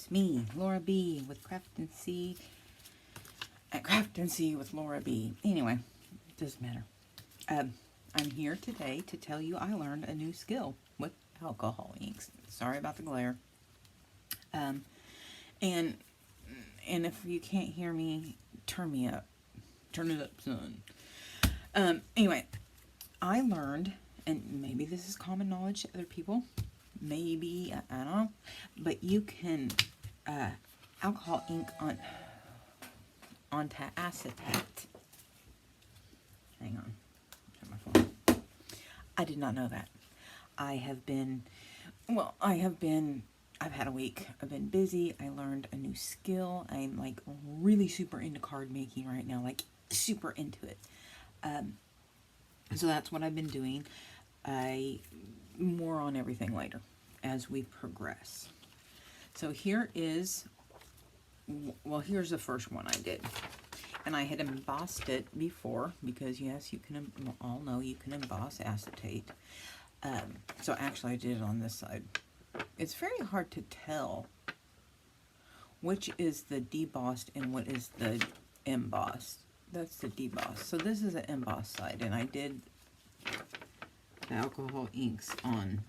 It's me, Laura B. with Craft and See. At Craft and See with Laura B. Anyway, it doesn't matter. I'm here today to tell you I learned a new skill with alcohol inks. Sorry about the glare. And if you can't hear me, turn me up. Turn it up, son. Anyway, I learned, and maybe this is common knowledge to other people. Maybe, I don't know. But you can alcohol ink onto acetate. Hang on. Turn my phone. I did not know that. I've had a week. I've been busy. I learned a new skill. I'm like really super into card making right now, like super into it. So that's what I've been doing. More on everything later as we progress. So here's the first one I did. And I had embossed it before because yes, you can all know you can emboss acetate. So actually I did it on this side. It's very hard to tell which is the debossed and what is the embossed. That's the debossed. So this is the embossed side, and I did the alcohol inks on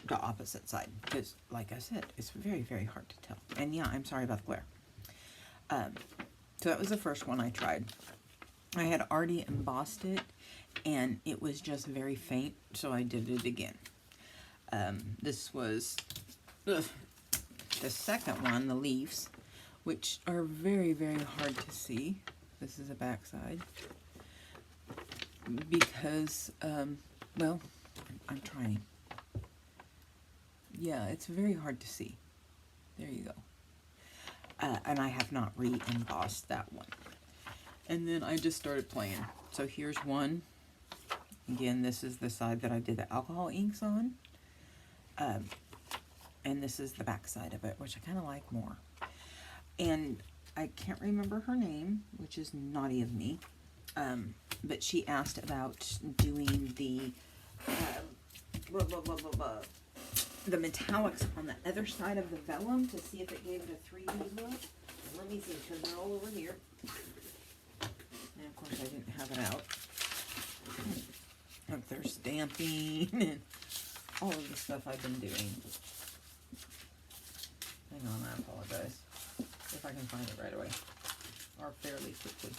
the opposite side because, like I said, it's very, very hard to tell. And yeah, I'm sorry about the glare. So that was the first one I tried. I had already embossed it, and it was just very faint, so I did it again. This was the second one, the leaves, which are very, very hard to see. This is the back side. Because, well, I'm trying. Yeah, it's very hard to see. There you go. And I have not re-embossed that one. And then I just started playing. So here's one. Again, this is the side that I did the alcohol inks on. And this is the back side of it, which I kind of like more. And I can't remember her name, which is naughty of me. But she asked about doing the metallics on the other side of the vellum to see if it gave it a 3D look. Let me see, because they're all over here. And of course I didn't have it out. Look, they're stamping and all of the stuff I've been doing. Hang on, I apologize. If I can find it right away. Or fairly quickly.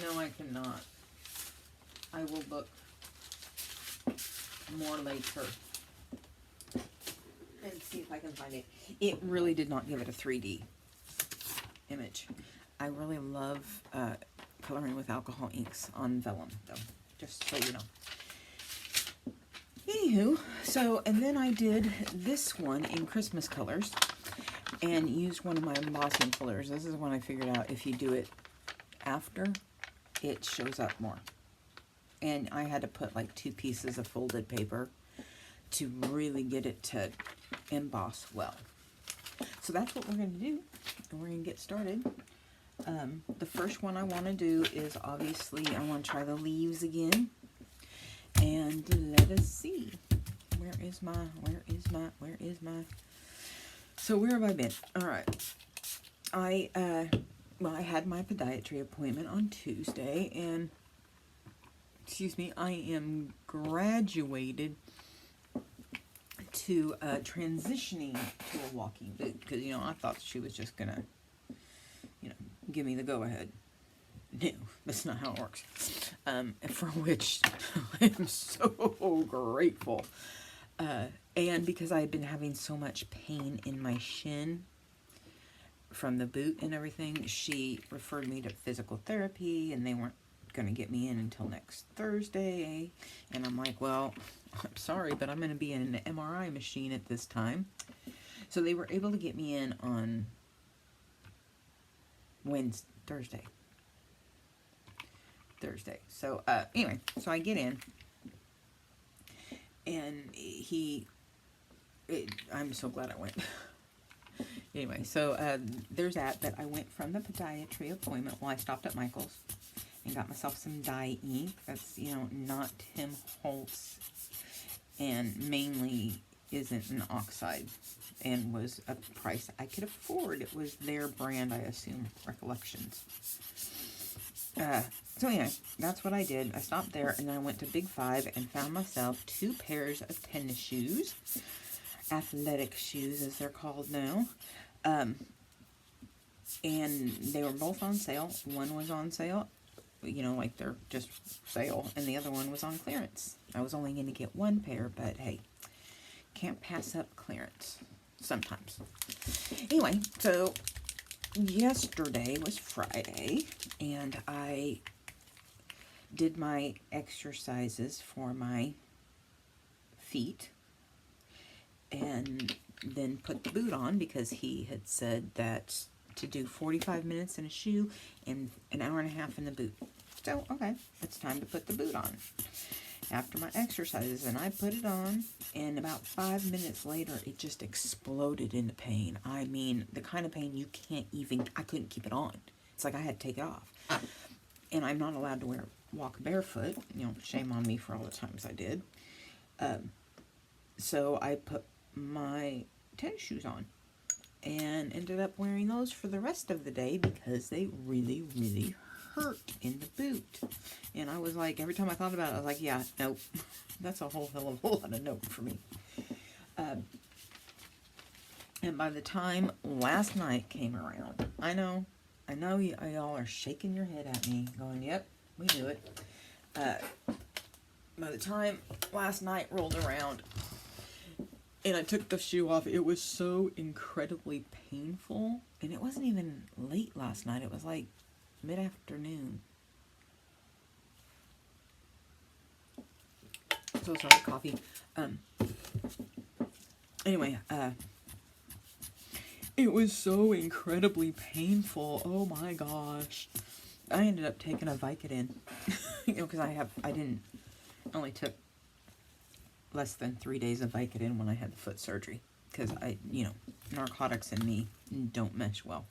No, I cannot. I will look more later and see if I can find it. It really did not give it a 3D image. I really love coloring with alcohol inks on vellum, though, just so you know. Anywho, so, and then I did this one in Christmas colors and used one of my embossing fillers. This is one I figured out if you do it after, it shows up more. And I had to put like 2 pieces of folded paper to really get it to emboss well. So that's what we're going to do, and we're going to get started. The first one I want to do is obviously I want to try the leaves again. And let us see. Where is my, so where have I been? Alright. I had my podiatry appointment on Tuesday, and, excuse me, I am graduated to transitioning to a walking boot, because, you know, I thought she was just gonna, you know, give me the go-ahead. No, that's not how it works. For which I am so grateful. And because I had been having so much pain in my shin from the boot and everything, she referred me to physical therapy, and they weren't going to get me in until next Thursday. And I'm like, well, I'm sorry, but I'm going to be in an MRI machine at this time. So they were able to get me in on Thursday. So, anyway, so I get in, and I'm so glad I went. Anyway, so, there's that, but I went from the podiatry appointment, I stopped at Michael's and got myself some dye ink. That's, you know, not Tim Holtz, and mainly isn't an oxide and was a price I could afford. It was their brand, I assume, Recollections. So anyway, that's what I did. I stopped there, and then I went to Big Five and found myself 2 pairs of tennis shoes. Athletic shoes, as they're called now. And they were both on sale. One was on sale, you know, like they're just sale, and the other one was on clearance. I was only going to get 1 pair, but hey, can't pass up clearance sometimes. Anyway, so yesterday was Friday, and I did my exercises for my feet, and then put the boot on because he had said that to do 45 minutes in a shoe and an hour and a half in the boot. So, okay, it's time to put the boot on. After my exercises, and I put it on, and about 5 minutes later, it just exploded into pain. I mean, the kind of pain you can't even, I couldn't keep it on. It's like I had to take it off. And I'm not allowed to walk barefoot. You know, shame on me for all the times I did. So I put my tennis shoes on and ended up wearing those for the rest of the day because they really, really hurt in the boot. And I was like, every time I thought about it, I was like, yeah, nope. That's a whole hell of a lot of nope for me. And by the time last night came around, I know y'all are shaking your head at me, going, yep, we knew it. By the time last night rolled around, and I took the shoe off, it was so incredibly painful. And it wasn't even late last night. It was like mid-afternoon. So sorry, coffee. Anyway, it was so incredibly painful. Oh my gosh. I ended up taking a Vicodin. You know, because I only took less than 3 days of Vicodin when I had the foot surgery. Because narcotics and me don't mesh well.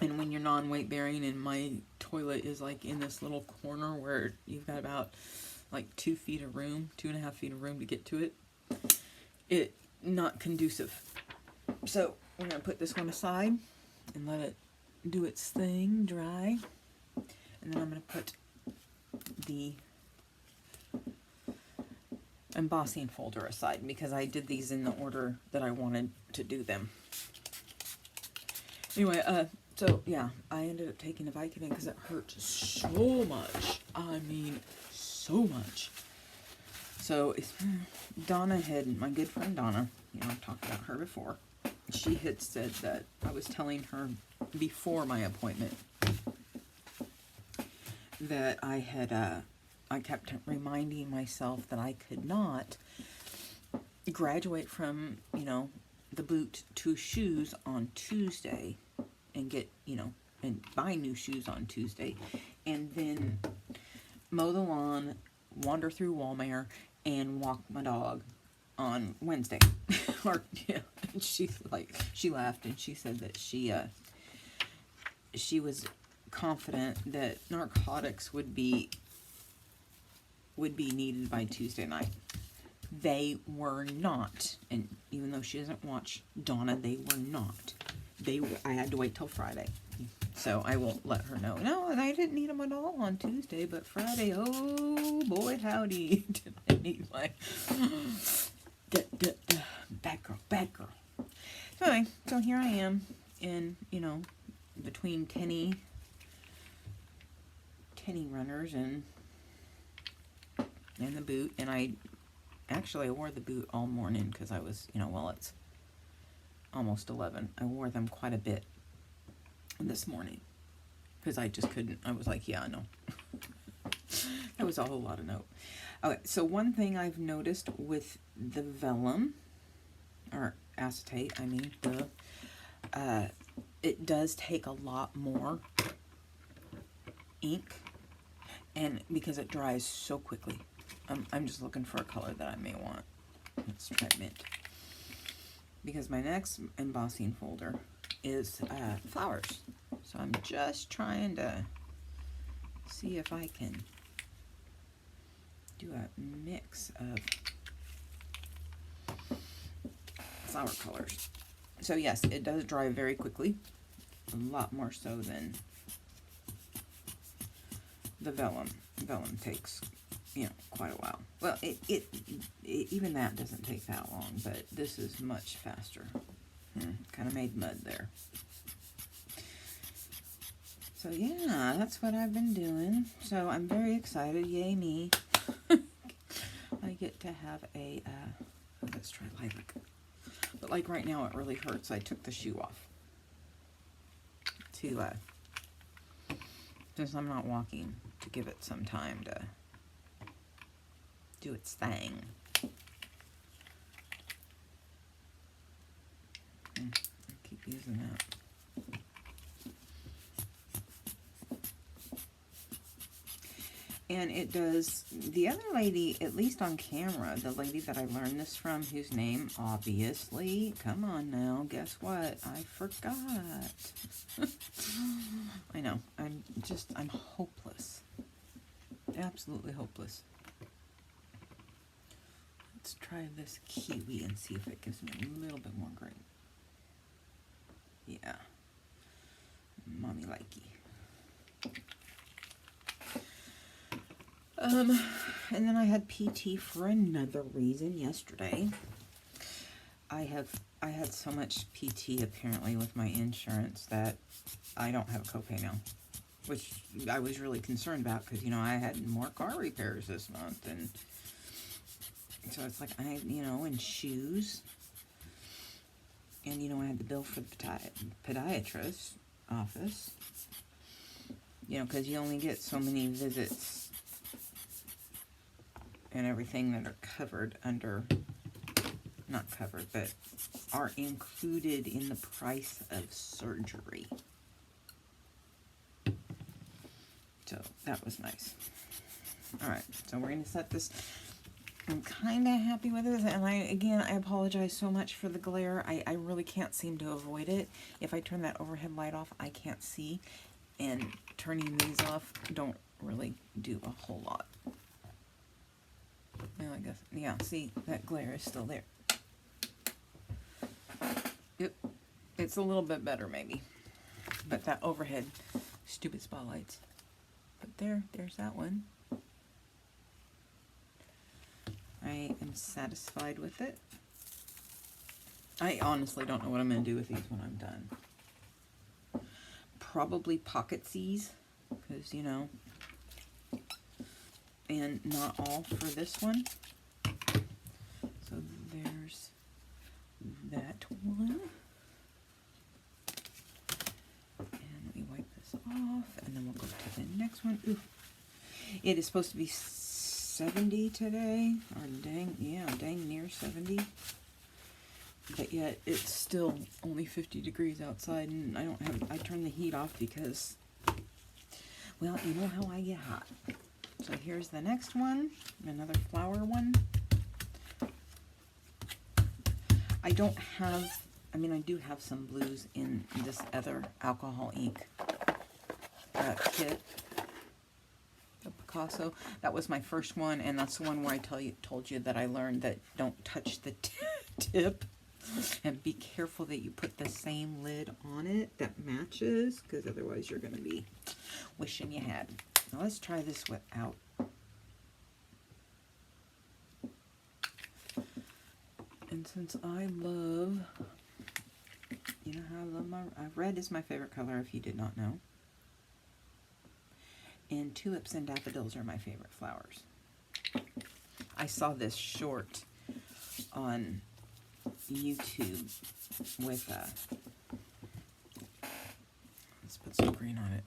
And when you're non-weight bearing and my toilet is like in this little corner where you've got about like 2 feet of room, 2.5 feet of room to get to it, it not conducive. So we're going to put this one aside and let it do its thing, dry. And then I'm going to put the embossing folder aside because I did these in the order that I wanted to do them. Anyway, so yeah, I ended up taking a Vicodin because it hurt so much. I mean, so much. So Donna my good friend Donna, I've talked about her before. She had said that I was telling her before my appointment that I kept reminding myself that I could not graduate from, the boot to shoes on Tuesday and get, and buy new shoes on Tuesday and then mow the lawn, wander through Walmart, and walk my dog on Wednesday. She laughed and she said that she was confident that narcotics would be needed by Tuesday night. They were not, and even though she doesn't watch Donna, they were not. I had to wait till Friday. So I will let her know. No, and I didn't need them at all on Tuesday, but Friday, oh boy howdy, did I need my bad girl. So anyway, so here I am in, between tenny runners and the boot, and I wore the boot all morning because I was, it's almost 11. I wore them quite a bit this morning because I just couldn't. I was like, yeah, I know. That was a whole lot of note. Okay, so one thing I've noticed with the vellum, or acetate, it does take a lot more ink, and because it dries so quickly. I'm just looking for a color that I may want. Let's try mint. Because my next embossing folder is flowers. So I'm just trying to see if I can do a mix of flower colors. So yes, it does dry very quickly, a lot more so than the vellum. Vellum takes, you know, quite a while. Well, it even that doesn't take that long, but this is much faster. Kind of made mud there. So yeah, that's what I've been doing. So I'm very excited. Yay me. I get to have a, let's try lilac. But like right now it really hurts. I took the shoe off. Since I'm not walking, to give it some time to do its thing. I keep using that. And it does, the other lady, at least on camera, the lady that I learned this from, whose name, obviously, come on now, guess what? I forgot. I know, I'm hopeless. Absolutely hopeless. Let's try this kiwi and see if it gives me a little bit more green. Yeah. Mommy likey. And then I had PT for another reason yesterday. I had so much PT apparently with my insurance that I don't have a copay now, which I was really concerned about because, you know, I had more car repairs this month, and so it's like and shoes, and I had the bill for the podiatrist office, because you only get so many visits and everything that are covered under, not covered, but are included in the price of surgery. So that was nice. All right, so we're going to set this. I'm kind of happy with it, and I apologize so much for the glare. I really can't seem to avoid it. If I turn that overhead light off, I can't see, and turning these off don't really do a whole lot. Well, I guess, yeah, see, that glare is still there. Yep, it's a little bit better maybe, but that overhead, stupid spotlights. But there's that one. I am satisfied with it. I honestly don't know what I'm going to do with these when I'm done. Probably pocket these, because, and not all for this one. So there's that one. And let me wipe this off, and then we'll go to the next one. Ooh. It is supposed to be 70 today, or dang near 70. But yet it's still only 50 degrees outside, and I turned the heat off because, well, you know how I get hot. So here's the next one, another flower one. I do have some blues in this other alcohol ink kit. The Picasso. That was my first one, and that's the one where I told you that I learned that don't touch the tip. And be careful that you put the same lid on it that matches, because otherwise you're going to be wishing you had. Now let's try this without. And since I love, how I love red is my favorite color, if you did not know. And tulips and daffodils are my favorite flowers. I saw this short on YouTube with let's put some green on it.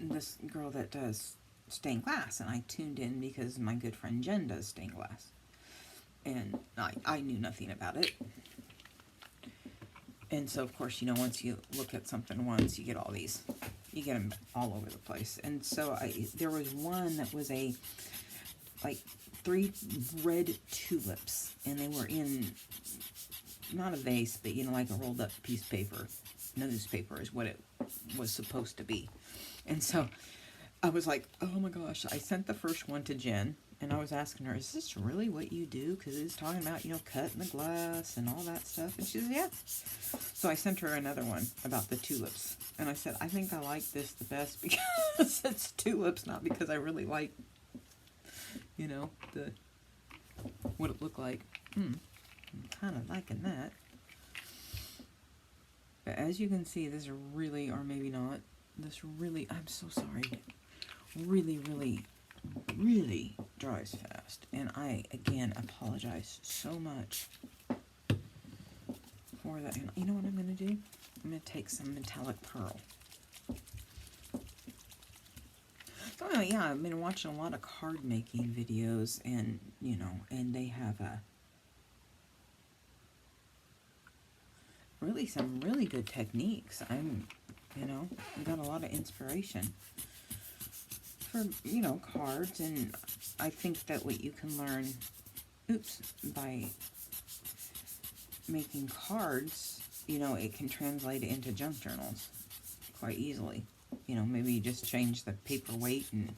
This girl that does stained glass, and I tuned in because my good friend Jen does stained glass, and I knew nothing about it. And so of course, once you look at something once, you get all these, you get them all over the place. And so there was one that was like 3 red tulips, and they were in, not a vase, but like a rolled up piece of paper. Newspaper is what it was supposed to be. And so I was like, oh my gosh, I sent the first one to Jen, And I was asking her, is this really what you do? Because it's talking about, you know, cutting the glass and all that stuff. And she said, yeah. So I sent her another one about the tulips. And I said, I think I like this the best because it's tulips, not because I really like, you know, what it looked like. I'm kind of liking that. But as you can see, this really, or maybe not, this really, I'm so sorry, really, really, really dries fast. And I, again, apologize so much for that. And you know what I'm going to do? I'm going to take some metallic pearl. So anyway, yeah, I've been watching a lot of card making videos, and, you know, and they have really some really good techniques. You know, I got a lot of inspiration for, you know, cards, and I think that what you can learn, by making cards, you know, it can translate into junk journals quite easily. You know, maybe you just change the paper weight and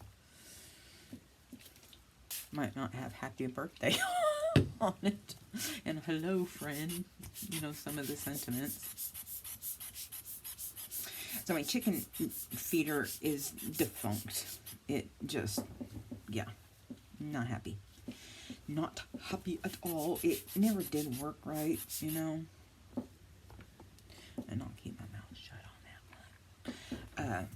might not have happy birthday on it. And hello, friend. You know, some of the sentiments. So my chicken feeder is defunct. It just, yeah, not happy. Not happy at all. It never did work right, you know. And I'll keep my mouth shut on that one.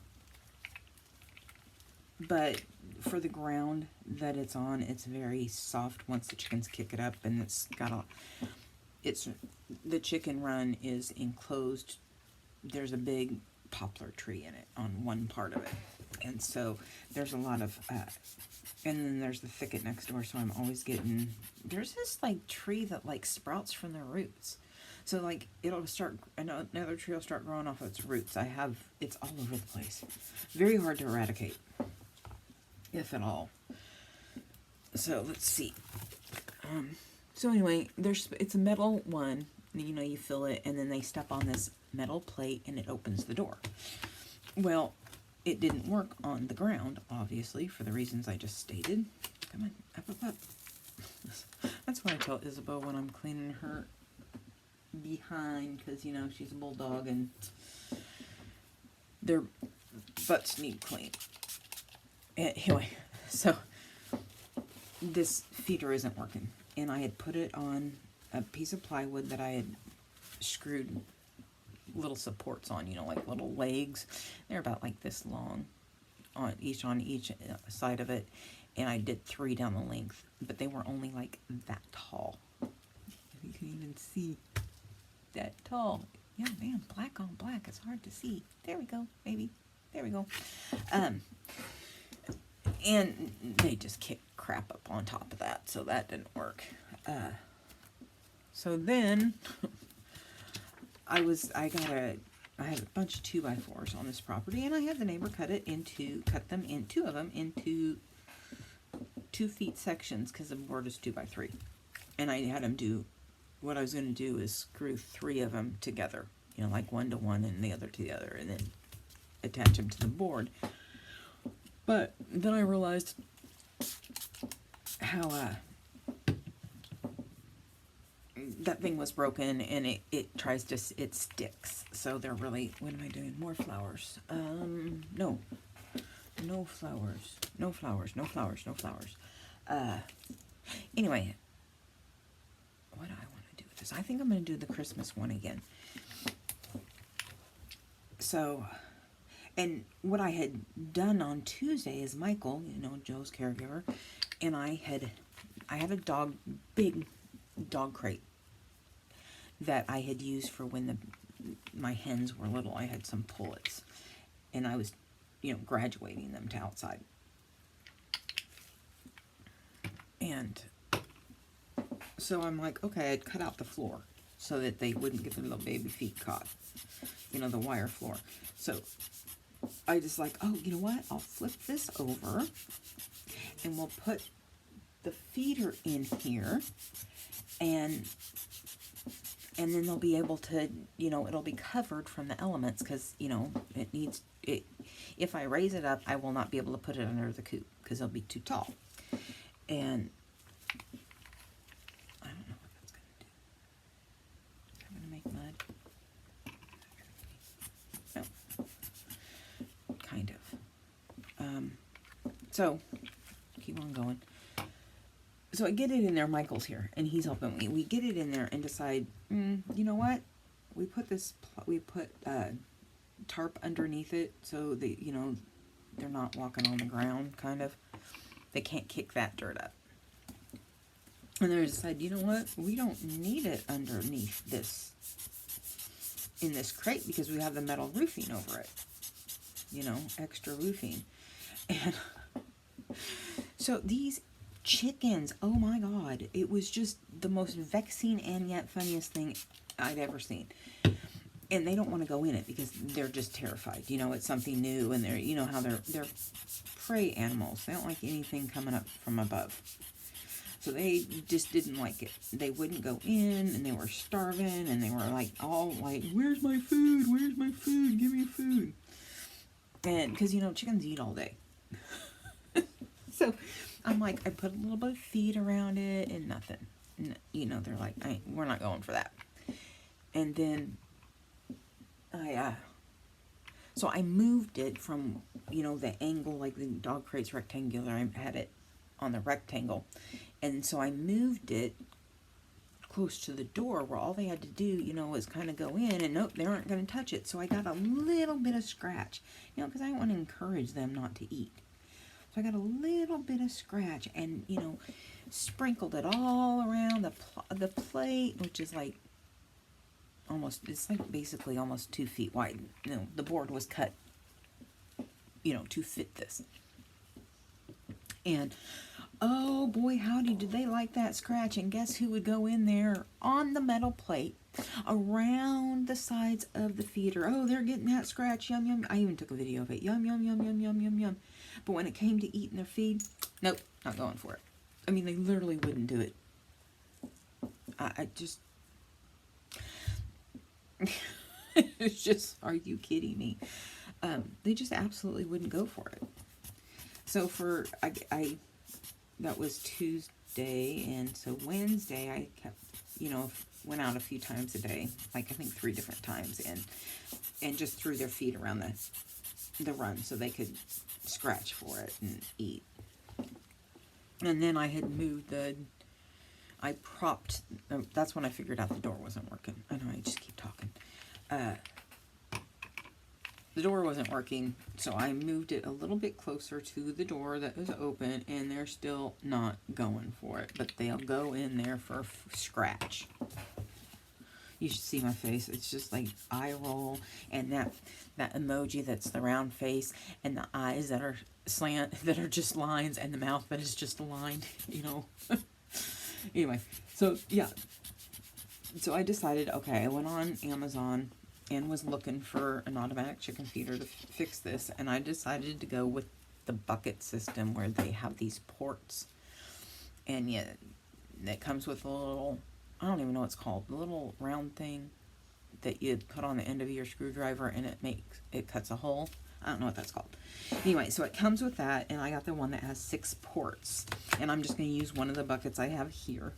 But for the ground that it's on, it's very soft once the chickens kick it up, and it's got the chicken run is enclosed. There's a big poplar tree in it on one part of it, and so there's a lot of and then there's the thicket next door, so I'm always getting, there's this like tree that like sprouts from the roots, so like it'll start, another tree will start growing off of its roots. It's all over the place, very hard to eradicate, if at all. So let's see. So anyway, it's a metal one. You know, you fill it, and then they step on this metal plate, and it opens the door. Well, it didn't work on the ground, obviously, for the reasons I just stated. Come on, up. That's what I tell Isabel when I'm cleaning her behind, because, you know, she's a bulldog, and their butts need cleaned. Anyway, so this feeder isn't working, and I had put it on a piece of plywood that I had screwed little supports on, you know, like little legs. They're about like this long on each side of it, and I did 3 down the length, but they were only like that tall. You can even see that tall. Yeah, man, black on black, it's hard to see. There we go, maybe. There we go. And they just kicked crap up on top of that, so that didn't work. So then I had a bunch of 2x4s on this property, and I had the neighbor cut them in 2 of them into 2 feet sections, because the board is 2x3. And I had them do, what I was going to do is screw 3 of them together, you know, like one to one and the other to the other, and then attach them to the board. But then I realized how that thing was broken, and it sticks. So they're really, what am I doing? More flowers. No flowers. Anyway, what do I want to do with this? I think I'm going to do the Christmas one again. So, and what I had done on Tuesday is Michael, you know, Joe's caregiver, and I had a big dog crate that I had used for when my hens were little. I had some pullets, and I was, you know, graduating them to outside. And so I'm like, okay, I'd cut out the floor so that they wouldn't get their little baby feet caught, you know, the wire floor. So I just like, oh, you know what? I'll flip this over, and we'll put the feeder in here, and then they'll be able to, you know, it'll be covered from the elements, because, you know, if I raise it up, I will not be able to put it under the coop, because it'll be too tall. And I don't know what that's going to do. Is that going to make mud? No. Kind of. So, keep on going. So I get it in there. Michael's here, and he's helping me. We get it in there and decide, you know what? We put tarp underneath it so that, you know, they're not walking on the ground, kind of. They can't kick that dirt up. And they decided, you know what? We don't need it underneath this, in this crate, because we have the metal roofing over it. You know, extra roofing. And so these chickens, oh my God, it was just the most vexing and yet funniest thing I'd ever seen. And they don't want to go in it because they're just terrified. You know, it's something new, and they're, you know how they're prey animals. They don't like anything coming up from above. So they just didn't like it. They wouldn't go in, and they were starving, and they were like, all like, where's my food? Where's my food? Give me food. And because, you know, chickens eat all day. So I'm like, I put a little bit of feed around it and nothing. You know, they're like, we're not going for that. And then so I moved it from, you know, the angle, like the dog crate's rectangular. I had it on the rectangle. And so I moved it close to the door where all they had to do, you know, was kind of go in, and nope, they aren't going to touch it. So I got a little bit of scratch, you know, because I want to encourage them not to eat. So I got a little bit of scratch, and, you know, sprinkled it all around the plate, which is like almost, it's like basically almost 2 feet wide. You know, the board was cut, you know, to fit this. And oh boy, howdy, did they like that scratch. And guess who would go in there on the metal plate around the sides of the feeder? Oh, they're getting that scratch. Yum, yum. I even took a video of it. Yum, yum, yum, yum, yum, yum, yum. But when it came to eating their feed, nope, not going for it. I mean, they literally wouldn't do it. I just... It's just, are you kidding me? They just absolutely wouldn't go for it. So for, that was Tuesday, and so Wednesday I kept, you know, went out a few times a day, like I think 3 different times, and just threw their feet around the run so they could scratch for it and eat. And then I had moved I propped, that's when I figured out the door wasn't working. I know, I just keep talking. The door wasn't working, so I moved it a little bit closer to the door that was open, and they're still not going for it, but they'll go in there for a scratch. You should see my face. It's just like eye roll, and that emoji that's the round face, and the eyes that are slant, that are just lines, and the mouth that is just a line, you know. Anyway, so yeah. So I decided, okay, I went on Amazon and was looking for an automatic chicken feeder to fix this, and I decided to go with the bucket system where they have these ports, and yet it comes with a little, I don't even know what it's called, the little round thing that you put on the end of your screwdriver, and it cuts a hole. I don't know what that's called. Anyway, so it comes with that, and I got the one that has 6 ports, and I'm just going to use one of the buckets I have here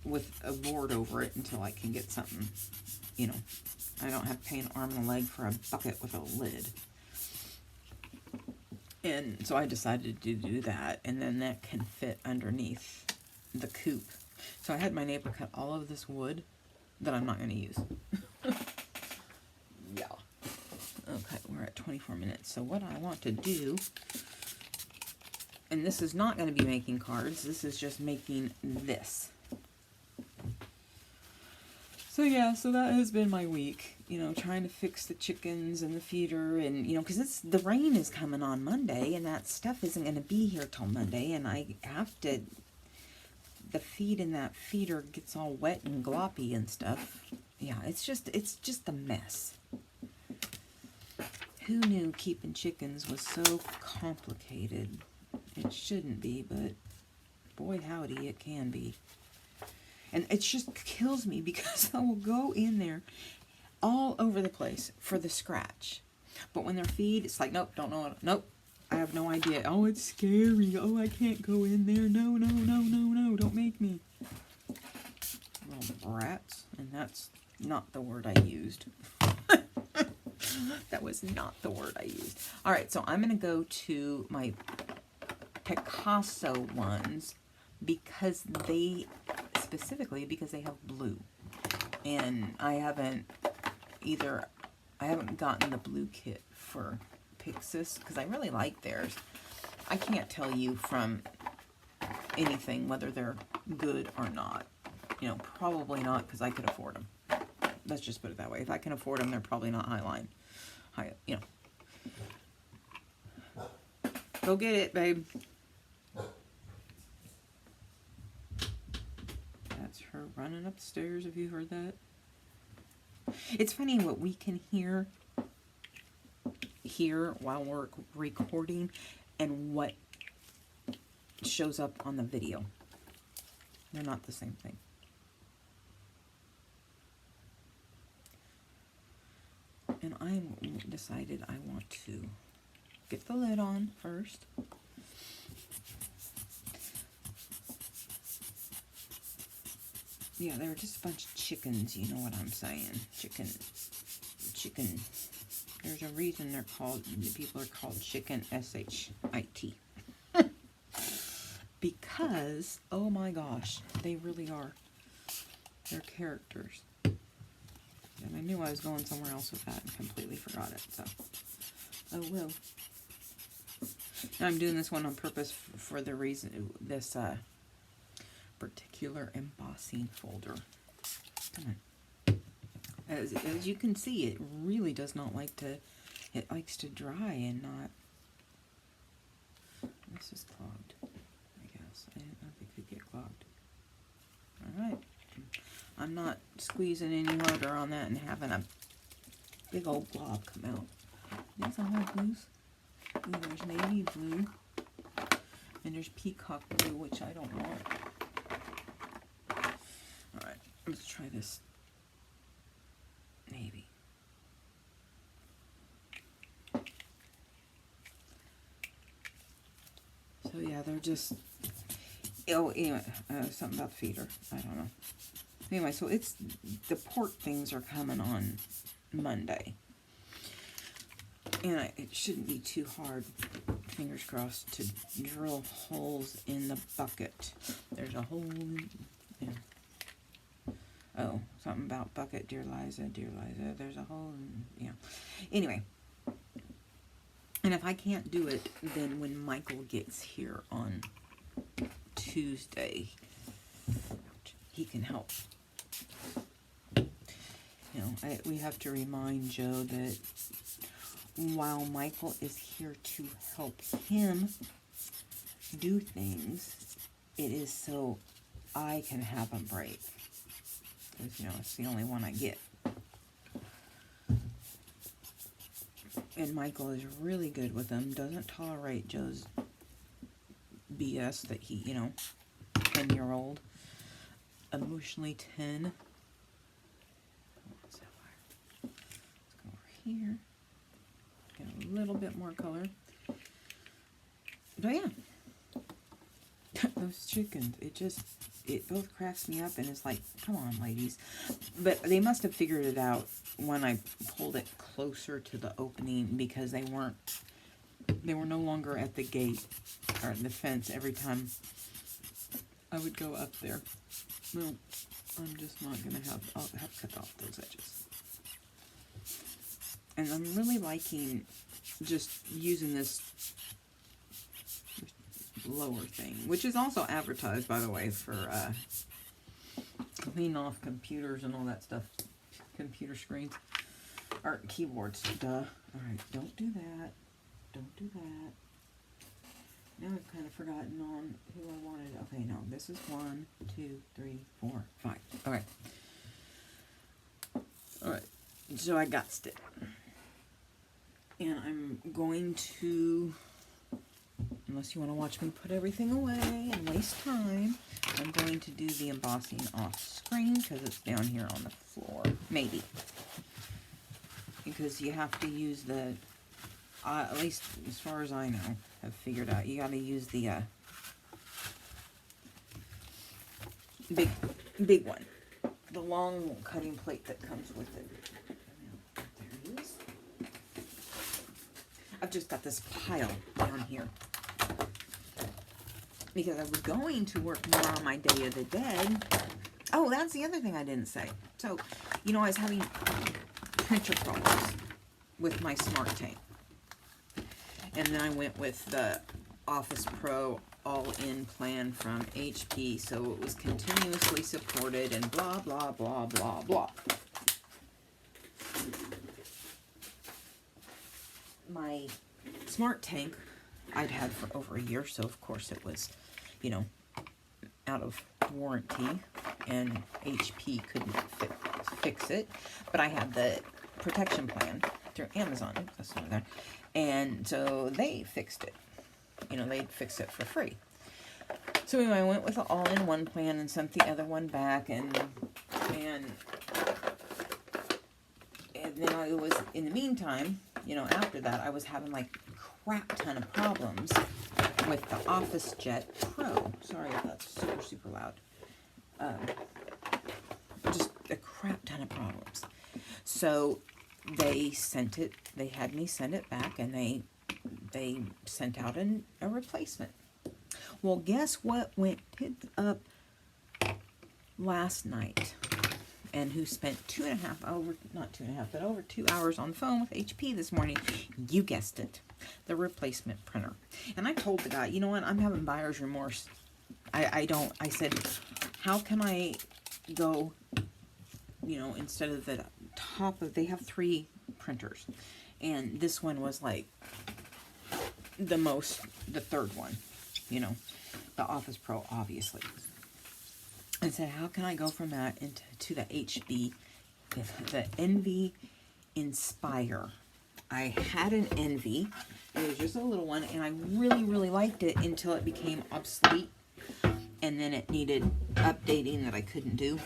with a board over it until I can get something, you know. I don't have to pay an arm and a leg for a bucket with a lid. And so I decided to do that, and then that can fit underneath the coop. So I had my neighbor cut all of this wood that I'm not going to use. Yeah. Okay, we're at 24 minutes. So what I want to do, and this is not going to be making cards, this is just making this. So yeah, so that has been my week, you know, trying to fix the chickens and the feeder, and, you know, because the rain is coming on Monday, and that stuff isn't going to be here till Monday, and I have to, the feed in that feeder gets all wet and gloppy and stuff. Yeah, it's just a mess. Who knew keeping chickens was so complicated? It shouldn't be, but boy howdy, it can be. And it just kills me because I will go in there all over the place for the scratch. But when they're feed, it's like, nope, don't know it. Nope, I have no idea. Oh, it's scary. Oh, I can't go in there. No, no, no, no, no. Don't make me. Little brats. And that's not the word I used. That was not the word I used. All right, so I'm going to go to my Picasso ones because they, specifically because they have blue. And I haven't gotten the blue kit for Pixis because I really like theirs. I can't tell you from anything whether they're good or not. You know, probably not because I could afford them. Let's just put it that way. If I can afford them, they're probably not Highline. You know. Go get it, babe. That's her running upstairs. Have you heard that? It's funny what we can hear while we're recording and what shows up on the video. They're not the same thing. And I decided I want to get the lid on first. Yeah, they're just a bunch of chickens, you know what I'm saying. Chicken. There's a reason they're called, people are called chicken, S-H-I-T. Because, oh my gosh, they really are. They're characters. And I knew I was going somewhere else with that and completely forgot it, so. Oh, well. And I'm doing this one on purpose for the reason, this particular embossing folder. Come on. As you can see, it really does not like to, it likes to dry and not, this is clogged, I guess. I didn't know if it could get clogged. Alright. I'm not squeezing any harder on that and having a big old blob come out. These are my blues. Ooh, there's navy blue. And there's peacock blue, which I don't want. Alright, let's try this navy. So yeah, they're just, oh, anyway, something about the feeder. I don't know. Anyway, so it's, the port things are coming on Monday. And it shouldn't be too hard, fingers crossed, to drill holes in the bucket. There's a hole in, yeah. Oh, something about bucket, dear Liza, there's a hole in, yeah. Anyway. And if I can't do it, then when Michael gets here on Tuesday, he can help. You know, we have to remind Joe that while Michael is here to help him do things, it is so I can have a break. Because, you know, it's the only one I get. And Michael is really good with them, doesn't tolerate Joe's BS that he, you know, 10-year-old, emotionally 10. Let's go over here, get a little bit more color. But yeah, those chickens, it both cracks me up and it's like, come on, ladies. But they must have figured it out when I pulled it closer to the opening, because they were no longer at the gate or the fence every time I would go up there. Well, I'm just not gonna I'll have to cut off those edges. And I'm really liking just using this blower thing, which is also advertised, by the way, for clean off computers and all that stuff. Computer screens. Or keyboards. Duh. Alright, don't do that. Don't do that. Now I've kind of forgotten on who I wanted. Okay, no. This is 1, 2, 3, 4, 5. Alright. Alright. So I got it. And I'm going to, unless you want to watch me put everything away and waste time, I'm going to do the embossing off screen because it's down here on the floor. Maybe. Because you have to use the at least as far as I know, have figured out, you gotta use the big one. The long cutting plate that comes with it. There it is. I've just got this pile down here. Because I was going to work more on my Day of the Dead. Oh, that's the other thing I didn't say. So, you know, I was having printer problems with my Smart Tank. And then I went with the Office Pro all-in plan from HP, so it was continuously supported and blah, blah, blah, blah, blah. My Smart Tank I'd had for over a year, so of course it was, you know, out of warranty, and HP couldn't fix it, but I had the protection plan through Amazon, that's over there, and so they fixed it. You know, they'd fix it for free. So anyway, I went with the all-in-one plan and sent the other one back, and then I was, in the meantime, you know, after that, I was having like a crap ton of problems with the Office Jet Pro. Sorry if that's super, super loud. Just a crap ton of problems. So they sent it, they had me send it back, and they sent out a replacement. Well, guess what went up last night? And who spent over 2 hours on the phone with HP this morning? You guessed it, the replacement printer. And I told the guy, you know what, I'm having buyer's remorse. I said, how can I go, you know, instead of the top of, they have 3 printers. And this one was like the third one, you know, the Office Pro, obviously. I said, how can I go from that to the HB, the Envy Inspire? I had an Envy. It was just a little one, and I really, really liked it until it became obsolete, and then it needed updating that I couldn't do.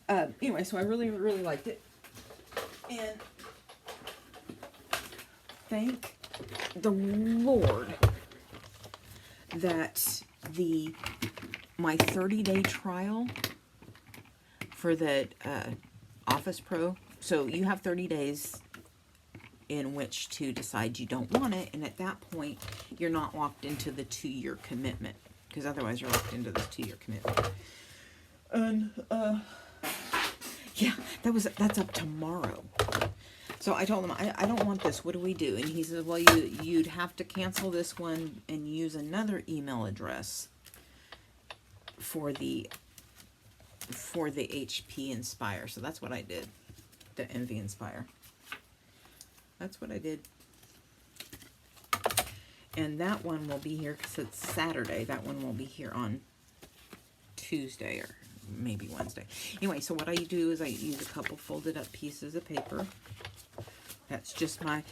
Anyway, so I really, really liked it. And thank the Lord that my 30-day trial for the Office Pro, so you have 30 days in which to decide you don't want it, and at that point you're not locked into the 2-year commitment, because otherwise you're locked into this 2-year commitment. And yeah, that's up tomorrow. So I told him, I don't want this. What do we do? And he said, well, you'd have to cancel this one and use another email address for the HP Inspire. So that's what I did. The Envy Inspire. That's what I did. And that one will be here because it's Saturday. That one will be here on Tuesday or maybe Wednesday. Anyway, so what I do is I use a couple folded up pieces of paper. That's just my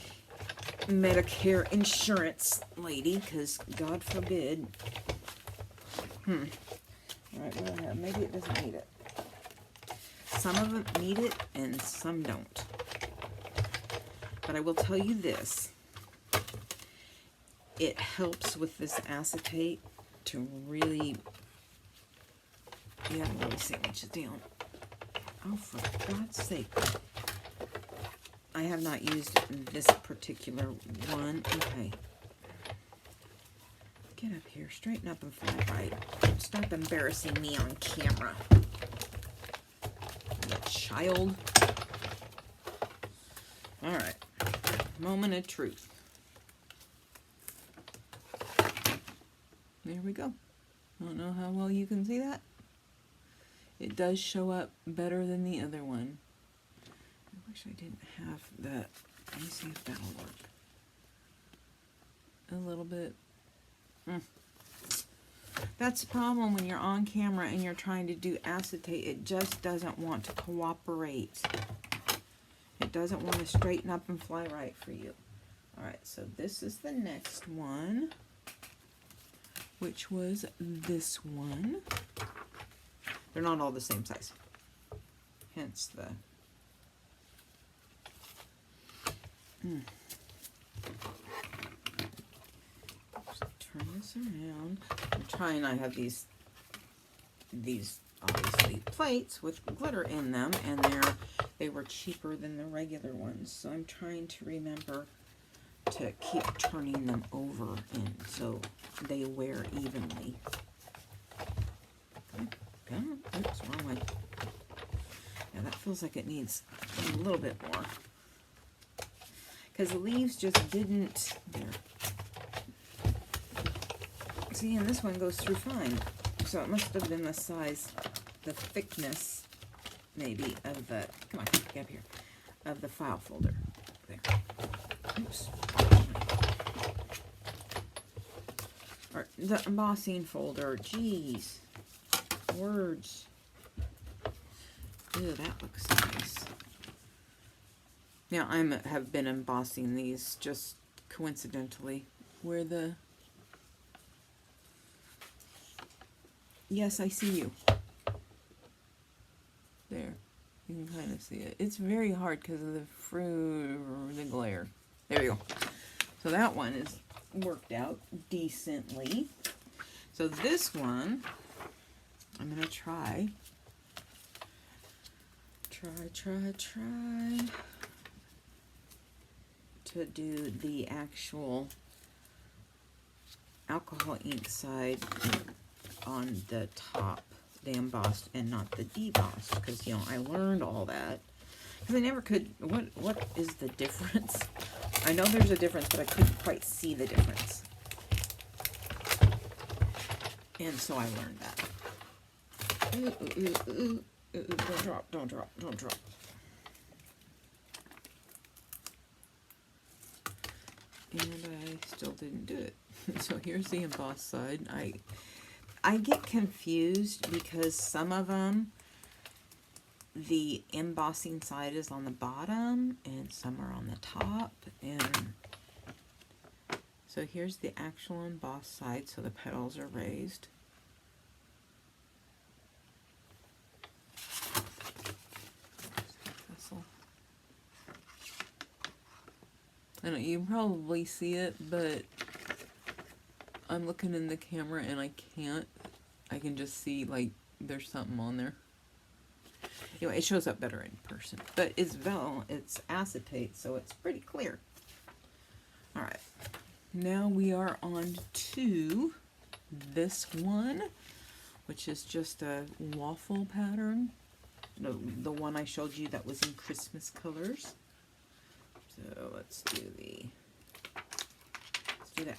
Medicare insurance lady, because God forbid. All right, what do I have? Maybe it doesn't need it. Some of them need it and some don't. But I will tell you this. It helps with this acetate to really, yeah, really sandwich it down. Oh, for God's sake. I have not used this particular one. Okay. Get up here. Straighten up and fly right. Stop embarrassing me on camera. You child. Alright. Moment of truth. There we go. I don't know how well you can see that. It does show up better than the other one. I wish I didn't have that. Let me see if that'll work. A little bit. That's the problem when you're on camera and you're trying to do acetate. It just doesn't want to cooperate. It doesn't want to straighten up and fly right for you. Alright, so this is the next one, which was this one. They're not all the same size. Hence the... this around. I'm trying, I have these obviously plates with glitter in them, and they were cheaper than the regular ones. So I'm trying to remember to keep turning them over and so they wear evenly. Okay. Oops, wrong way. Yeah, that feels like it needs a little bit more. Because the leaves just didn't, there. See, and this one goes through fine. So it must have been the size, the thickness, maybe, of the, come on, get up here, of the file folder. There. Oops. Or the embossing folder. Jeez. Words. Ew, that looks nice. Now, I have been embossing these just coincidentally. Where the... Yes, I see you. There. You can kind of see it. It's very hard because of the glare. There you go. So that one is worked out decently. So this one, I'm going to try to do the actual alcohol ink side on the top, the embossed and not the debossed, because, you know, I learned all that. Because I never could, what is the difference? I know there's a difference, but I couldn't quite see the difference. And so I learned that. Don't drop, don't drop, don't drop. And I still didn't do it. So here's the embossed side. I get confused because some of them, the embossing side is on the bottom and some are on the top. And so here's the actual embossed side, so the petals are raised. I know you can probably see it, but I'm looking in the camera and I can't. I can just see like there's something on there. Anyway, it shows up better in person. But it's acetate, so it's pretty clear. Alright. Now we are on to this one, which is just a waffle pattern. No, the one I showed you that was in Christmas colors. So let's do the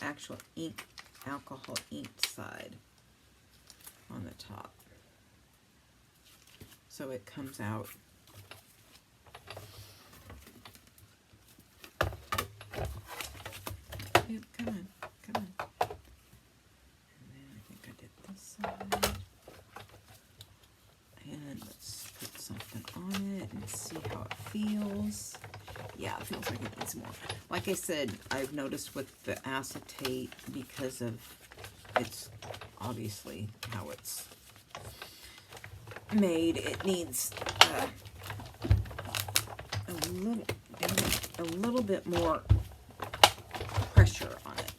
actual ink, alcohol inked side on the top. So it comes out come on. And then I think I did this side. And let's put something on it and see how it feels. Yeah, it feels like it needs more. Like I said, I've noticed with the acetate, because of it's obviously how it's made, it needs a little bit more pressure on it.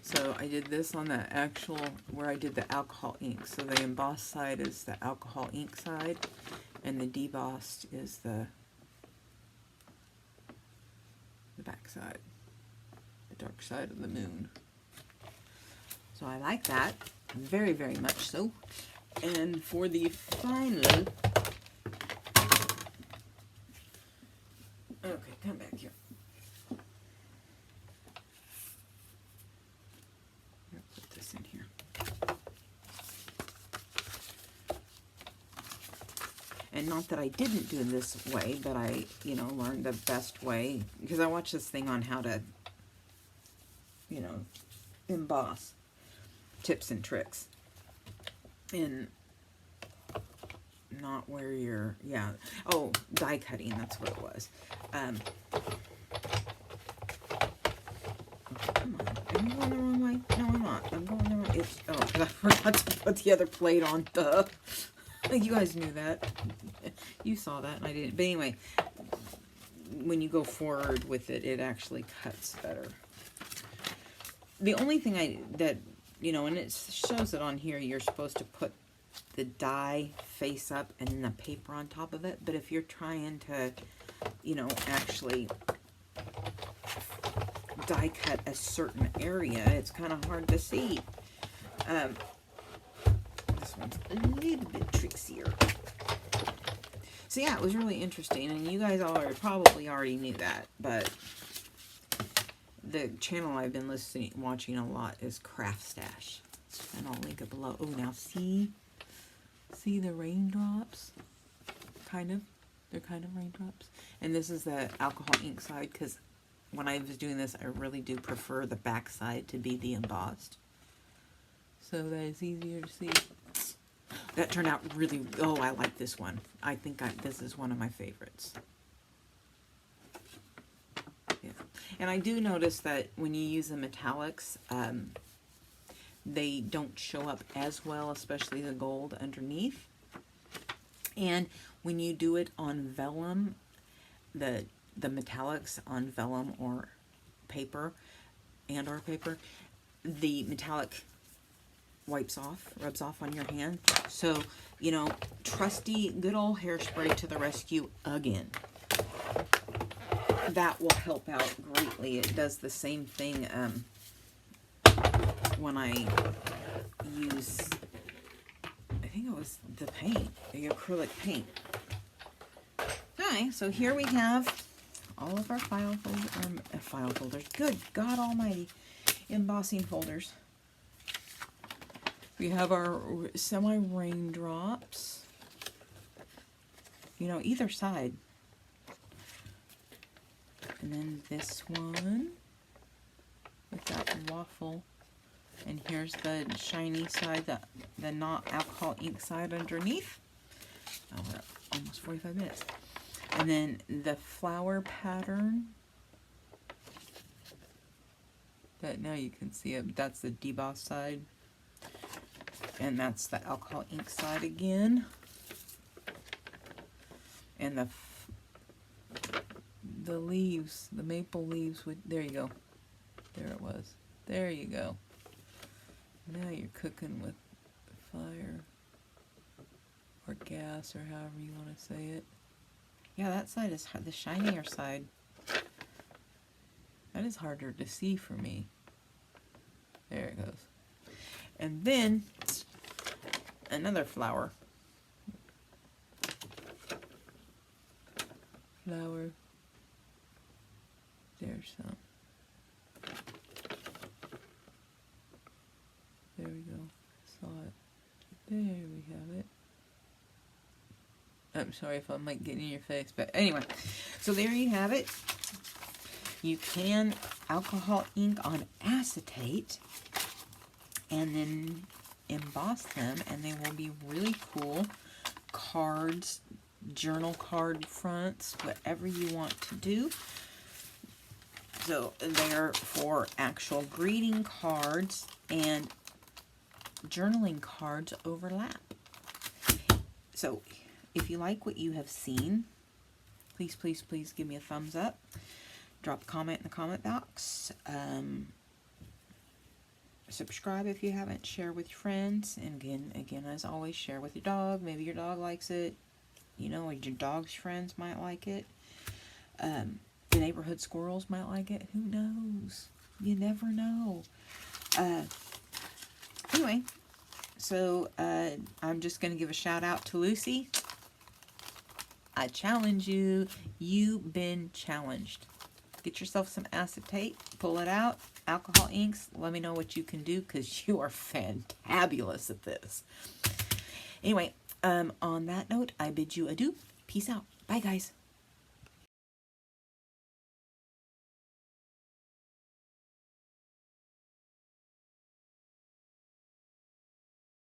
So I did this on the actual, where I did the alcohol ink. So the embossed side is the alcohol ink side, and the debossed is the back side, the dark side of the moon. So I like that, very, very much so. And for the final, okay, come back here. Put this in here. And not that I didn't do this way, but I, learned the best way, because I watched this thing on how to, emboss, tips and tricks. And not where you're, oh, die cutting, that's what it was. Okay, come on, am I going the wrong way? No, I'm not. I'm going the wrong way. Oh, because I forgot to put the other plate on, duh. You guys knew that. You saw that, and I didn't. But anyway, when you go forward with it, it actually cuts better. The only thing and it shows it on here, you're supposed to put the die face up and then the paper on top of it. But if you're trying to, actually die cut a certain area, it's kind of hard to see. This one's a little bit trickier. So yeah, it was really interesting, and you guys probably already knew that, but the channel I've been watching a lot is Craft Stash, and I'll link it below. Oh, now see the raindrops? They're kind of raindrops. And this is the alcohol ink side, because when I was doing this, I really do prefer the back side to be the embossed, so that it's easier to see. That turned out really, I like this one. I think this is one of my favorites. Yeah. And I do notice that when you use the metallics, they don't show up as well, especially the gold underneath. And when you do it on vellum, the metallics on vellum or paper, the metallic rubs off on your hand. So, trusty good old hairspray to the rescue again. That will help out greatly. It does the same thing when I use, I think it was the paint, the acrylic paint. Okay, so here we have all of our file folders. Good God almighty. Embossing folders. We have our semi-raindrops, either side. And then this one with that waffle. And here's the shiny side, the not alcohol ink side underneath. Oh, we're at almost 45 minutes. And then the flower pattern. That now you can see it. That's the deboss side. And that's the alcohol ink side again. And the leaves, the maple leaves, there you go. There it was. There you go. Now you're cooking with fire or gas or however you want to say it. Yeah, that side is the shinier side. That is harder to see for me. There it goes. And then another flower. Flower. There's some. There we go. Saw it. There we have it. I'm sorry if I'm getting in your face, but anyway. So there you have it. You can alcohol ink on acetate and then emboss them, and they will be really cool cards, journal card fronts, whatever you want to do. So they're for actual greeting cards, and journaling cards overlap. So if you like what you have seen, please, please, please give me a thumbs up. Drop a comment in the comment box. Subscribe if you haven't. Share with your friends. And again, as always, share with your dog. Maybe your dog likes it. Or your dog's friends might like it. The neighborhood squirrels might like it. Who knows? You never know. Anyway, so I'm just going to give a shout out to Lucy. I challenge you. You've been challenged. Get yourself some acetate. Pull it out. Alcohol inks. Let me know what you can do, because you are fantabulous at this. Anyway, on that note, I bid you adieu. Peace out. Bye, guys.